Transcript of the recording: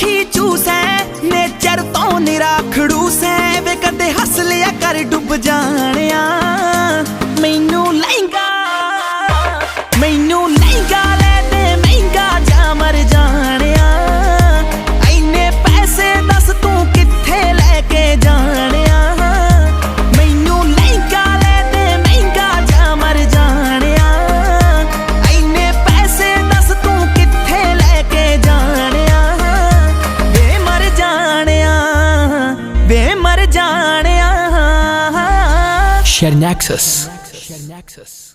अखी चूसै नेचर तो निरा खड़ूस है वे कदे हस लिया कर डुब जानिया मैनू लहंगा ले दे महंगा जा मर जानिया इन्ने पैसे दस तू किथे लेके जानिया मैनू लहंगा ले दे महंगा जा मर जानिया इन्ने पैसे दस तू किथे लेके जानिया वे मर जानिया Share Nexus.